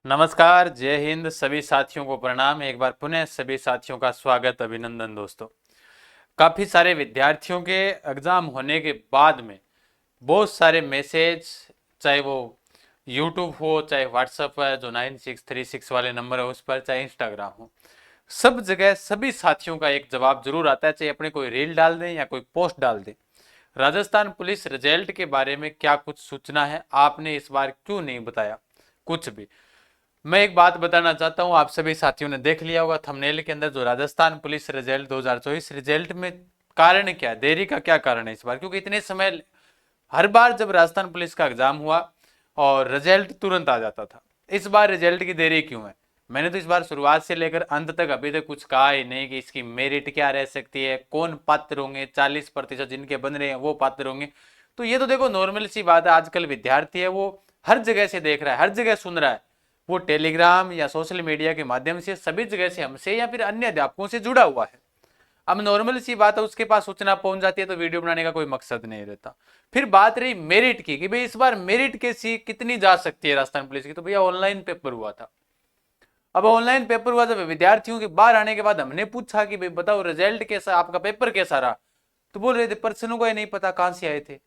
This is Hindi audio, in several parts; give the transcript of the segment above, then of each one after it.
नमस्कार, जय हिंद। सभी साथियों को प्रणाम। एक बार पुनः सभी साथियों का स्वागत, अभिनंदन। दोस्तों, काफ़ी सारे विद्यार्थियों के एग्ज़ाम होने के बाद में बहुत सारे मैसेज, चाहे वो यूट्यूब हो, चाहे व्हाट्सएप है जो 9636 वाले नंबर है उस पर, चाहे इंस्टाग्राम हो, सब जगह सभी साथियों का एक जवाब जरूर आता है, चाहे अपने कोई रील डाल दें या कोई पोस्ट डाल दें। राजस्थान पुलिस रिजल्ट के बारे में क्या कुछ सूचना है, आपने इस बार क्यों नहीं बताया कुछ भी। मैं एक बात बताना चाहता हूं, आप सभी साथियों ने देख लिया होगा थंबनेल के अंदर, जो राजस्थान पुलिस रिजल्ट 2024 रिजल्ट में कारण क्या है, देरी का क्या कारण है इस बार। क्योंकि इतने समय हर बार जब राजस्थान पुलिस का एग्जाम हुआ और रिजल्ट तुरंत आ जाता था, इस बार रिजल्ट की देरी क्यों है। मैंने तो इस बार शुरुआत से लेकर अंत तक अभी तक कुछ कहा ही नहीं कि इसकी मेरिट क्या रह सकती है, कौन पात्र होंगे, 40% जिनके बन रहे हैं वो पात्र होंगे। तो ये तो देखो नॉर्मल सी बात है, आजकल विद्यार्थी है वो हर जगह से देख रहा है, हर जगह सुन रहा है, वो टेलीग्राम या सोशल मीडिया के माध्यम से सभी जगह से हमसे या फिर अन्य अध्यापकों से जुड़ा हुआ है। अब नॉर्मल सी बात है, उसके पास सूचना पहुंच जाती है तो वीडियो बनाने का कोई मकसद नहीं रहता। फिर बात रही मेरिट की कि भाई इस बार मेरिट कैसी कितनी जा सकती है राजस्थान पुलिस की, तो भैया ऑनलाइन पेपर हुआ था। अब ऑनलाइन पेपर हुआ जब विद्यार्थियों के बाहर आने के बाद हमने पूछा कि भाई बताओ रिजल्ट कैसा, आपका पेपर कैसा रहा, तो बोल रहे थे पर्सनों को ही नहीं पता कहां से आए थे।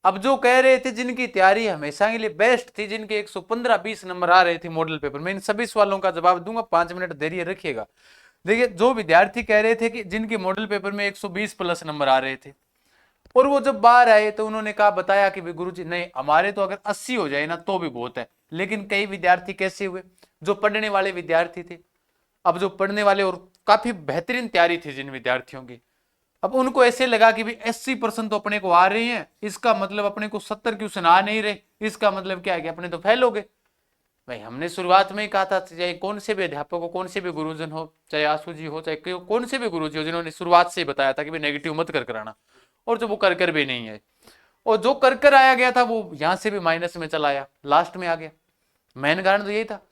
अब जो कह रहे थे जिनकी तैयारी हमेशा के लिए बेस्ट थी, जिनके 115-20 नंबर आ रहे थे मॉडल पेपर में, इन सभी सवालों का जवाब दूंगा, 5 मिनट देरी रखिएगा। देखिए, जो विद्यार्थी कह रहे थे कि जिनके मॉडल पेपर में 120 प्लस नंबर आ रहे थे, और वो जब बाहर आए तो उन्होंने कहा बताया कि गुरुजी नहीं, हमारे तो अगर 80 हो जाए ना तो भी बहुत है। लेकिन कई विद्यार्थी कैसे हुए, जो पढ़ने वाले विद्यार्थी थे, अब जो पढ़ने वाले और काफी बेहतरीन तैयारी थी जिन विद्यार्थियों की, अब उनको ऐसे लगा कि भाई 80% तो अपने को आ रहे हैं, इसका मतलब अपने को 70 क्वेश्चन आ नहीं रहे, इसका मतलब क्या है कि अपने तो फेल हो गए। भाई हमने शुरुआत में ही कहा था, चाहे कौन से भी अध्यापक हो, कौन से भी गुरुजन हो, चाहे आशु जी हो, चाहे कौन से भी गुरुजी हो, जिन्होंने शुरुआत से ही बताया था कि भाई नेगेटिव मत कर कराना, और जो वो कर भी नहीं है, और जो कर आया गया था वो यहां से भी माइनस में चला आया, लास्ट में आ गया। मेन कारण तो यही था।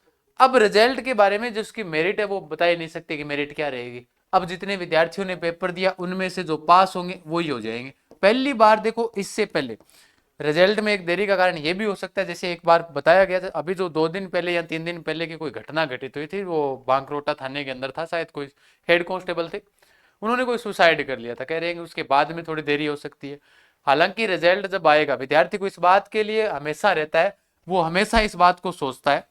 अब रिजल्ट के बारे में जो उसकी मेरिट है वो बता ही नहीं सकते कि मेरिट क्या रहेगी। अब जितने विद्यार्थियों ने पेपर दिया उनमें से जो पास होंगे वही हो जाएंगे। पहली बार देखो, इससे पहले रिजल्ट में एक देरी का कारण ये भी हो सकता है, जैसे एक बार बताया गया था, अभी जो 2 दिन पहले या 3 दिन पहले की कोई घटना घटित हुई थी, वो बांकरोटा थाने के अंदर था, शायद कोई हेड कांस्टेबल थे, उन्होंने कोई सुसाइड कर लिया था। कह रहे हैं कि उसके बाद में थोड़ी देरी हो सकती है। हालांकि रिजल्ट जब आएगा, विद्यार्थी को इस बात के लिए हमेशा रहता है, वो हमेशा इस बात को सोचता है,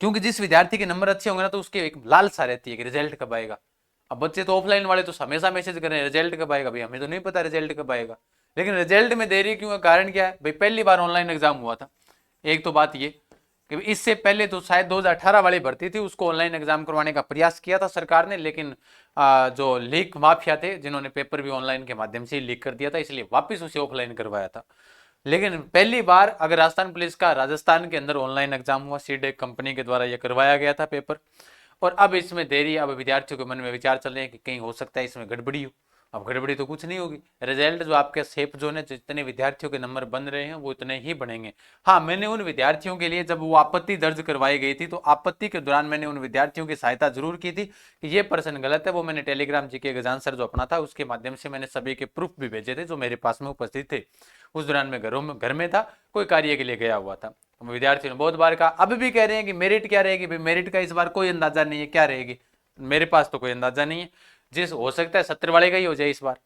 क्योंकि जिस विद्यार्थी के नंबर अच्छे होंगे ना तो उसकी एक लालसा रहती है कि रिजल्ट कब आएगा। अब बच्चे तो ऑफलाइन वाले तो हमेशा मैसेज कर रहे हैं रिजल्ट कब आएगा, भाई हमें तो नहीं पता रिजल्ट कब आएगा। लेकिन रिजल्ट में देरी क्यों है, कारण क्या है भाई, पहली बार ऑनलाइन एग्जाम हुआ था। एक तो बात ये कि इससे पहले तो शायद 2018 वाली भर्ती थी, उसको ऑनलाइन एग्जाम करवाने का प्रयास किया था सरकार ने, लेकिन जो लीक माफिया थे जिन्होंने पेपर भी ऑनलाइन के माध्यम से लीक कर दिया था, इसलिए वापस उसे ऑफलाइन करवाया था। लेकिन पहली बार अगर राजस्थान पुलिस का राजस्थान के अंदर ऑनलाइन एग्जाम हुआ, सीडेक कंपनी के द्वारा यह करवाया गया था पेपर, और अब इसमें देरी, अब विद्यार्थियों के मन में विचार चल रहे हैं कि कहीं हो सकता है इसमें गड़बड़ी हो। अब गड़बड़ी तो कुछ नहीं होगी, रिजल्ट जो आपके सेफ जोन है, जितने विद्यार्थियों के नंबर बन रहे हैं वो इतने ही बनेंगे। हाँ, मैंने उन विद्यार्थियों के लिए जब वो आपत्ति दर्ज करवाई गई थी, तो आपत्ति के दौरान मैंने उन विद्यार्थियों की सहायता जरूर की थी कि ये प्रश्न गलत है। वो मैंने टेलीग्राम जी के गजान सर जो अपना था उसके माध्यम से मैंने सभी के प्रूफ भी भेजे थे जो मेरे पास में उपस्थित थे। उस दौरान मैं घर में था, कोई कार्य के लिए गया हुआ था। विद्यार्थियों ने बहुत बार कहा, अब भी कह रहे हैं कि मेरिट क्या रहेगी, भाई मेरिट का इस बार कोई अंदाजा नहीं है क्या रहेगी। मेरे पास तो कोई अंदाजा नहीं है, जिस हो सकता है 70 वाले का ही हो जाए इस बार।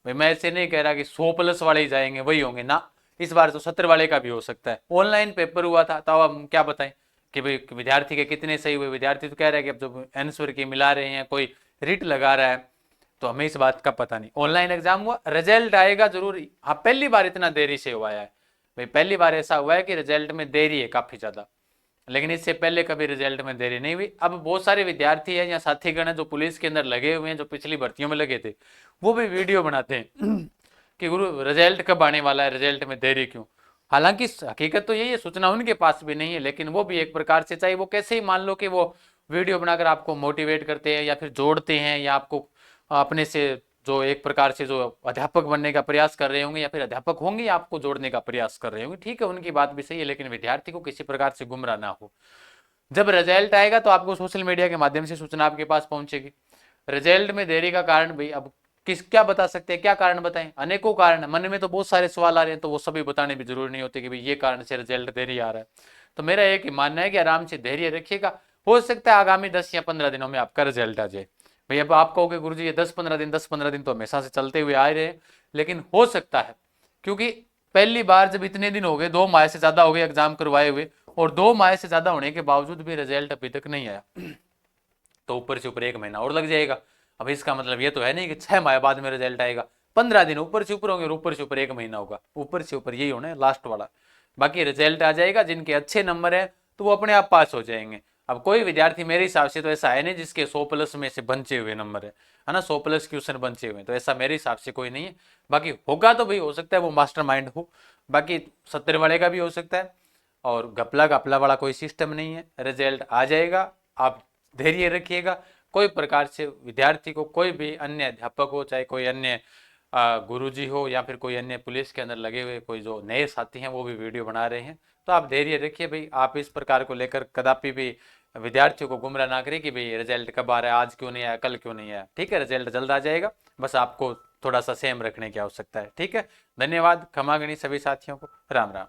भाई मैं ऐसे नहीं कह रहा कि 100+ वाले ही जाएंगे वही होंगे ना, इस बार तो 70 वाले का भी हो सकता है। ऑनलाइन पेपर हुआ था तो अब हम क्या बताएं कि भाई विद्यार्थी के कितने सही हुए। विद्यार्थी तो कह रहा है कि अब जो आंसर की मिला रहे हैं, कोई रिट लगा रहा है, तो हमें इस बात का पता नहीं। ऑनलाइन एग्जाम हुआ, रिजल्ट आएगा जरूर। हाँ, पहली बार इतना देरी से हुआ है भाई, पहली बार ऐसा हुआ है कि रिजल्ट में देरी है काफी ज्यादा, लेकिन इससे पहले कभी रिजल्ट में देरी नहीं हुई। अब बहुत सारे विद्यार्थी हैं या साथीगण हैं जो पुलिस के अंदर लगे हुए हैं, जो पिछली भर्तियों में लगे थे, वो भी वीडियो बनाते हैं कि गुरु रिजल्ट कब आने वाला है, रिजल्ट में देरी क्यों। हालांकि हकीकत तो यही है, सूचना उनके पास भी नहीं है, लेकिन वो भी एक प्रकार से, चाहे वो कैसे ही मान लो कि वो वीडियो बनाकर आपको मोटिवेट करते हैं या फिर जोड़ते हैं, या आपको अपने से जो एक प्रकार से जो अध्यापक बनने का प्रयास कर रहे होंगे या फिर अध्यापक होंगे आपको जोड़ने का प्रयास कर रहे होंगे, ठीक है उनकी बात भी सही है, लेकिन विद्यार्थी को किसी प्रकार से गुमराह ना हो। जब रिजल्ट आएगा तो आपको सोशल मीडिया के माध्यम से सूचना आपके पास पहुंचेगी। रिजल्ट में देरी का कारण भाई अब किस क्या बता सकते हैं, क्या कारण बताएं, अनेकों कारण। मन में तो बहुत सारे सवाल आ रहे हैं, तो वो सभी बताने भी जरूरी नहीं होते कि भाई ये कारण से रिजल्ट देरी आ रहा है। तो मेरा एक ही मानना है कि आराम से धैर्य रखिएगा, हो सकता है आगामी 10 या 15 दिनों में आपका रिजल्ट आ जाए। भाई अब आप कहोगे गुरुजी ये 10-15 दिन तो हमेशा से चलते हुए आ रहे हैं, लेकिन हो सकता है, क्योंकि पहली बार जब इतने दिन हो गए, 2 माह से ज्यादा हो गए एग्जाम करवाए हुए, और 2 माह से ज्यादा होने के बावजूद भी रिजल्ट अभी तक नहीं आया, तो ऊपर से ऊपर 1 महीना और लग जाएगा। अब इसका मतलब ये तो है नहीं कि 6 माह बाद में रिजल्ट आएगा, 15 दिन ऊपर से ऊपर होंगे और ऊपर से ऊपर 1 महीना होगा, ऊपर से ऊपर यही होना है लास्ट वाला। बाकी रिजल्ट आ जाएगा, जिनके अच्छे नंबर है तो वो अपने आप पास हो जाएंगे। अब कोई विद्यार्थी मेरे हिसाब से तो ऐसा है नहीं जिसके 100+ में से बचे हुए नंबर है ना, 100+ क्वेश्चन बचे हुए, तो ऐसा मेरे हिसाब से कोई नहीं है। बाकी होगा तो भाई हो सकता है वो मास्टरमाइंड हो, बाकी 70 वाले का भी हो सकता है, और घपला घपला वाला कोई सिस्टम नहीं है, रिजल्ट आ जाएगा, आप धैर्य रखिएगा। कोई प्रकार से विद्यार्थी को, कोई भी अन्य अध्यापक हो, चाहे कोई अन्य गुरुजी हो, या फिर कोई अन्य पुलिस के अंदर लगे हुए कोई जो नए साथी हैं वो भी वीडियो बना रहे हैं, तो आप धैर्य रखिए भाई। आप इस प्रकार को लेकर कदापि भी विद्यार्थियों को गुमराह ना करें कि भाई रिजल्ट कब आ रहा है, आज क्यों नहीं आया, कल क्यों नहीं आया। ठीक है, रिजल्ट जल्द आ जाएगा, बस आपको थोड़ा सा सेम रखने की आवश्यकता है। ठीक है, धन्यवाद, क्षमा गणी सभी साथियों को, राम राम।